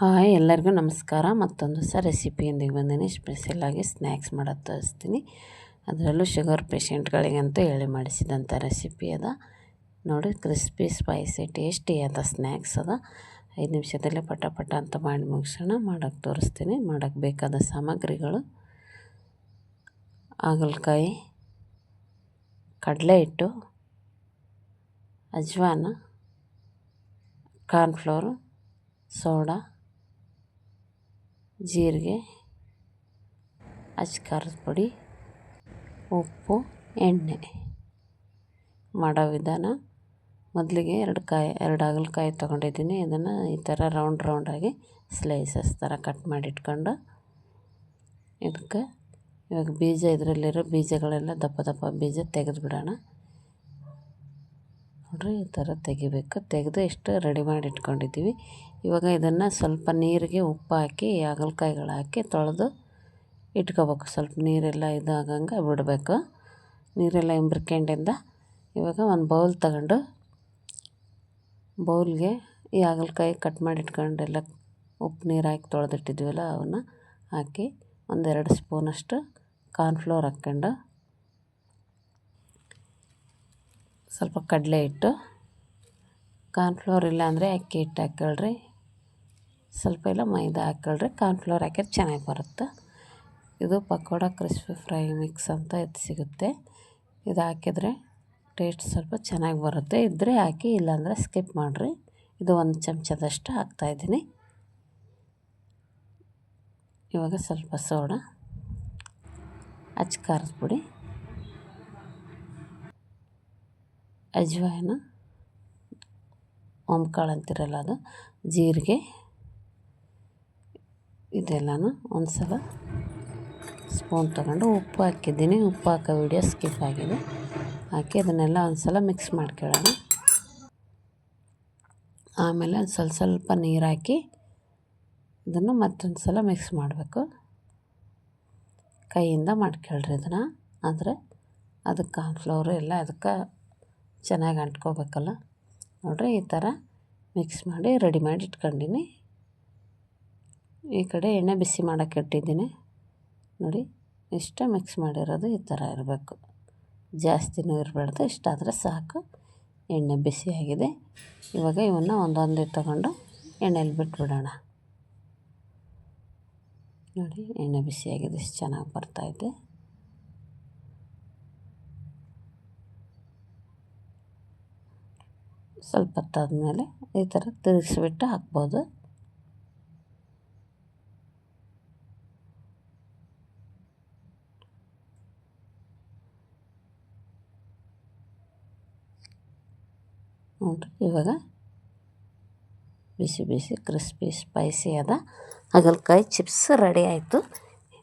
Hi ಎಲ್ಲರಿಗೂ ನಮಸ್ಕಾರ. ಮತ್ತೊಂದು ಹೊಸ ರೆಸಿಪಿಯೊಂದಿಗೆ ಬಂದಿನಿ. ಸ್ಪೆಷಲಾಗಿ ಸ್ನ್ಯಾಕ್ಸ್ ಮಾಡೋದು ತೋರಿಸ್ತೀನಿ. ಅದರಲ್ಲೂ ಶುಗರ್ ಪೇಷಂಟ್ಗಳಿಗಂತೂ ಹೇಳಿ ಮಾಡಿಸಿದಂಥ ರೆಸಿಪಿ ಅದ ನೋಡಿ. ಕ್ರಿಸ್ಪಿ ಸ್ಪೈಸಿ ಟೇಸ್ಟಿ ಅದ ಸ್ನ್ಯಾಕ್ಸ್ ಅದ. 5 ನಿಮಿಷದಲ್ಲೇ ಪಟ ಪಟ ಅಂತ ಮಾಡಿ ಮುಗಿಸೋಣ. ಮಾಡೋಕ್ಕೆ ತೋರಿಸ್ತೀನಿ. ಮಾಡೋಕ್ಕೆ ಬೇಕಾದ ಸಾಮಗ್ರಿಗಳು: ಹಾಗಲಕಾಯಿ, ಕಡಲೆ ಹಿಟ್ಟು, ಅಜ್ವಾನ, ಕಾರ್ನ್ಫ್ಲೋರು, ಸೋಡಾ, ಜೀರಿಗೆ, ಖಾರದ ಪುಡಿ, ಉಪ್ಪು, ಎಣ್ಣೆ. ಮಾಡೋ ವಿಧಾನ: ಮೊದಲಿಗೆ 2 ಹಾಗಲಕಾಯಿ ತೊಗೊಂಡಿದ್ದೀನಿ. ಇದನ್ನು ಈ ಥರ ರೌಂಡಾಗಿ ಸ್ಲೈಸಸ್ ಥರ ಕಟ್ ಮಾಡಿಟ್ಕೊಂಡು, ಇದಕ್ಕೆ ಇವಾಗ ಬೀಜ, ಇದರಲ್ಲಿರೋ ಬೀಜಗಳೆಲ್ಲ ದಪ್ಪ ಬೀಜ ತೆಗೆದುಬಿಡೋಣ. ನೋಡಿರಿ, ಈ ಥರ ತೆಗಿಬೇಕು. ತೆಗೆದು ಇಷ್ಟು ರೆಡಿ ಮಾಡಿ ಇಟ್ಕೊಂಡಿದ್ದೀವಿ. ಇವಾಗ ಇದನ್ನು ಸ್ವಲ್ಪ ನೀರಿಗೆ ಉಪ್ಪು ಹಾಕಿ, ಹಾಗಲಕಾಯಿಗಳು ಹಾಕಿ ತೊಳೆದು ಇಟ್ಕೋಬೇಕು. ಸ್ವಲ್ಪ ನೀರೆಲ್ಲ ಇದಾಗಂಗೆ ಬಿಡಬೇಕು. ನೀರೆಲ್ಲ ಇಂಬ್ರಿಕೆಂಡಿಂದ ಇವಾಗ ಒಂದು ಬೌಲ್ ತಗೊಂಡು, ಬೌಲ್ಗೆ ಈ ಹಾಗಲಕಾಯಿ ಕಟ್ ಮಾಡಿ ಇಟ್ಕೊಂಡೆಲ್ಲ ಉಪ್ಪು ನೀರು ಹಾಕಿ ತೊಳೆದಿಟ್ಟಿದ್ವಲ್ಲ ಅವನ್ನ ಹಾಕಿ, 1-2 ಸ್ಪೂನಷ್ಟು ಕಾರ್ನ್ಫ್ಲೋರ್ ಹಾಕ್ಕೊಂಡು, ಸ್ವಲ್ಪ ಕಡಲೆ ಹಿಟ್ಟು, ಕಾರ್ನ್ಫ್ಲೋರ್ ಇಲ್ಲಾಂದರೆ ಅಕ್ಕಿ ಹಿಟ್ಟು ಹಾಕ್ಕೊಳ್ರಿ, ಸ್ವಲ್ಪ ಇಲ್ಲ ಮೈದಾ ಹಾಕ್ಕೊಳ್ರಿ. ಕಾರ್ನ್ಫ್ಲೋರ್ ಹಾಕಿದ್ರೆ ಚೆನ್ನಾಗಿ ಬರುತ್ತೆ. ಇದು ಪಕೋಡ ಕ್ರಿಸ್ಪಿ ಫ್ರೈ ಮಿಕ್ಸ್ ಅಂತ ಇದು ಸಿಗುತ್ತೆ. ಇದು ಹಾಕಿದರೆ ಟೇಸ್ಟ್ ಸ್ವಲ್ಪ ಚೆನ್ನಾಗಿ ಬರುತ್ತೆ. ಇದ್ದರೆ ಹಾಕಿ, ಇಲ್ಲಾಂದರೆ ಸ್ಕಿಪ್ ಮಾಡಿರಿ. ಇದು 1 ಚಮಚದಷ್ಟು ಹಾಕ್ತಾಯಿದ್ದೀನಿ. ಇವಾಗ ಸ್ವಲ್ಪ ಸೋಡಾ, ಖಾರದ ಪುಡಿ, ಅಜ್ವಾನ, ಓಂಕಾಳು ಅಂತಿರಲ್ಲ ಅದು, ಜೀರಿಗೆ, ಇದೆಲ್ಲನೂ ಒಂದು ಸಲ ಸ್ಪೂನ್ ತೊಗೊಂಡು ಉಪ್ಪು ಹಾಕಿದ್ದೀನಿ. ಉಪ್ಪು ಹಾಕೋ ವಿಡಿಯೋ ಸ್ಕಿಪ್ ಆಗಿದೆ. ಹಾಕಿ ಅದನ್ನೆಲ್ಲ ಒಂದು ಸಲ ಮಿಕ್ಸ್ ಮಾಡ್ಕೊಳ್ಳೋಣ. ಆಮೇಲೆ ಒಂದು ಸ್ವಲ್ಪ ನೀರು ಹಾಕಿ ಇದನ್ನು ಮತ್ತೊಂದು ಸಲ ಮಿಕ್ಸ್ ಮಾಡಬೇಕು. ಕೈಯಿಂದ ಮಾಡ್ಕೊಳ್ರಿ ಇದನ್ನು. ಆದರೆ ಅದಕ್ಕೆ ಕಾರ್ನ್ಫ್ಲೋರು ಎಲ್ಲ ಅದಕ್ಕೆ ಚೆನ್ನಾಗಿ ಅಂಟ್ಕೋಬೇಕಲ್ಲ. ನೋಡಿರಿ, ಈ ಥರ ಮಿಕ್ಸ್ ಮಾಡಿ ರೆಡಿ ಮಾಡಿ ಇಟ್ಕೊಂಡಿನಿ. ಈ ಕಡೆ ಎಣ್ಣೆ ಬಿಸಿ ಮಾಡೋಕ್ಕೆ ಇಟ್ಟಿದ್ದೀನಿ. ನೋಡಿ, ಇಷ್ಟ ಮಿಕ್ಸ್ ಮಾಡಿರೋದು ಈ ಥರ ಇರಬೇಕು. ಜಾಸ್ತಿನೂ ಇರಬಾರ್ದು, ಇಷ್ಟಾದರೆ ಸಾಕು. ಎಣ್ಣೆ ಬಿಸಿಯಾಗಿದೆ. ಇವಾಗ ಇವನ್ನ ಒಂದೊಂದೇ ತಗೊಂಡು ಎಣ್ಣೆಲಿ ಬಿಟ್ಬಿಡೋಣ. ನೋಡಿ, ಎಣ್ಣೆ ಬಿಸಿಯಾಗಿದೆ, ಇಷ್ಟು ಚೆನ್ನಾಗಿ ಬರ್ತಾಯಿದೆ. ಸ್ವಲ್ಪ ಹೊತ್ತಾದಮೇಲೆ ಈ ಥರ ತಿರುಗಿಸ್ಬಿಟ್ಟು ಹಾಕ್ಬೋದು. ನೋಡಿರಿ, ಇವಾಗ ಬಿಸಿ ಕ್ರಿಸ್ಪಿ ಸ್ಪೈಸಿ ಆದ ಹಾಗಲಕಾಯಿ ಚಿಪ್ಸ್ ರೆಡಿ ಆಯಿತು.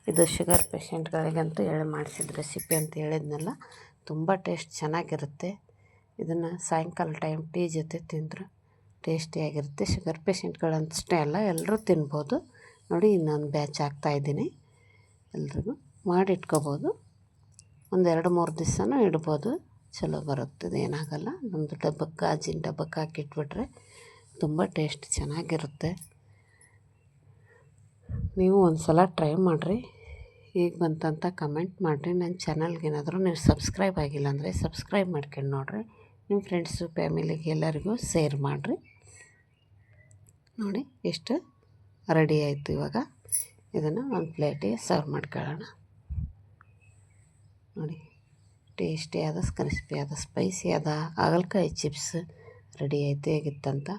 ಇದು ಶುಗರ್ ಪೇಷಂಟ್ಗಳಿಗಂತೂ ಹೇಳಿ ಮಾಡಿಸಿದ ರೆಸಿಪಿ ಅಂತ ಹೇಳಿದ್ನಲ್ಲ. ತುಂಬ ಟೇಸ್ಟ್ ಚೆನ್ನಾಗಿರುತ್ತೆ. ಇದನ್ನು ಸಾಯಂಕಾಲ ಟೈಮ್ ಟೀ ಜೊತೆ ತಿಂದರೆ ಟೇಸ್ಟಿಯಾಗಿರುತ್ತೆ. ಶುಗರ್ ಪೇಷಂಟ್ಗಳಂತಷ್ಟೇ ಅಲ್ಲ, ಎಲ್ಲರೂ ತಿನ್ಬೋದು. ನೋಡಿ, ಇನ್ನೊಂದು ಬ್ಯಾಚ್ ಹಾಕ್ತಾಯಿದ್ದೀನಿ. ಎಲ್ರಿಗೂ ಮಾಡಿ ಇಟ್ಕೋಬೋದು. 1-2-3 ದಿವಸನೂ ಇಡ್ಬೋದು. ಚಲೋ ಬರುತ್ತೆ, ಏನಾಗಲ್ಲ. ನಮ್ಮದು ಡಬ್ಬಕ್ಕೆ, ಗಾಜಿನ ಡಬ್ಬಕ್ಕೆ ಹಾಕಿಟ್ಬಿಟ್ರೆ ತುಂಬ ಟೇಸ್ಟ್ ಚೆನ್ನಾಗಿರುತ್ತೆ. ನೀವು ಒಂದು ಸಲ ಟ್ರೈ ಮಾಡಿರಿ. ಈಗ ಬಂತಂತ ಕಮೆಂಟ್ ಮಾಡಿರಿ. ನನ್ನ ಚಾನಲ್ಗೆ ಏನಾದರೂ ನೀವು ಸಬ್ಸ್ಕ್ರೈಬ್ ಆಗಿಲ್ಲ ಅಂದರೆ ಸಬ್ಸ್ಕ್ರೈಬ್ ಮಾಡ್ಕೊಂಡು ನೋಡಿರಿ. ನಿಮ್ಮ ಫ್ರೆಂಡ್ಸು ಫ್ಯಾಮಿಲಿಗೆ ಎಲ್ಲರಿಗೂ ಶೇರ್ ಮಾಡಿರಿ. ನೋಡಿ, ಎಷ್ಟು ರೆಡಿ ಆಯಿತು. ಇವಾಗ ಇದನ್ನು ಒಂದು ಪ್ಲೇಟಿಗೆ ಸರ್ವ್ ಮಾಡ್ಕೊಳ್ಳೋಣ. ನೋಡಿ, ಟೇಸ್ಟಿಯಾದ ಕ್ರಿಸ್ಪಿಯಾದ ಸ್ಪೈಸಿಯಾದ ಹಾಗಲಕಾಯಿ ಚಿಪ್ಸ್ ರೆಡಿ ಆಯಿತು. ಹೇಗಿತ್ತಂತ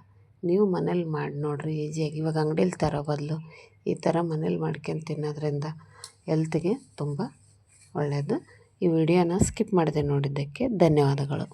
ನೀವು ಮನೇಲಿ ಮಾಡಿ ನೋಡಿರಿ. ಈಸಿಯಾಗಿ, ಇವಾಗ ಅಂಗಡೀಲಿ ತರೋ ಬದಲು ಈ ಥರ ಮನೇಲಿ ಮಾಡ್ಕೊಂಡು ತಿನ್ನೋದ್ರಿಂದ ಹೆಲ್ತಿಗೆ ತುಂಬ ಒಳ್ಳೆಯದು. ಈ ವಿಡಿಯೋನ ಸ್ಕಿಪ್ ಮಾಡದೆ ನೋಡಿದ್ದಕ್ಕೆ ಧನ್ಯವಾದಗಳು.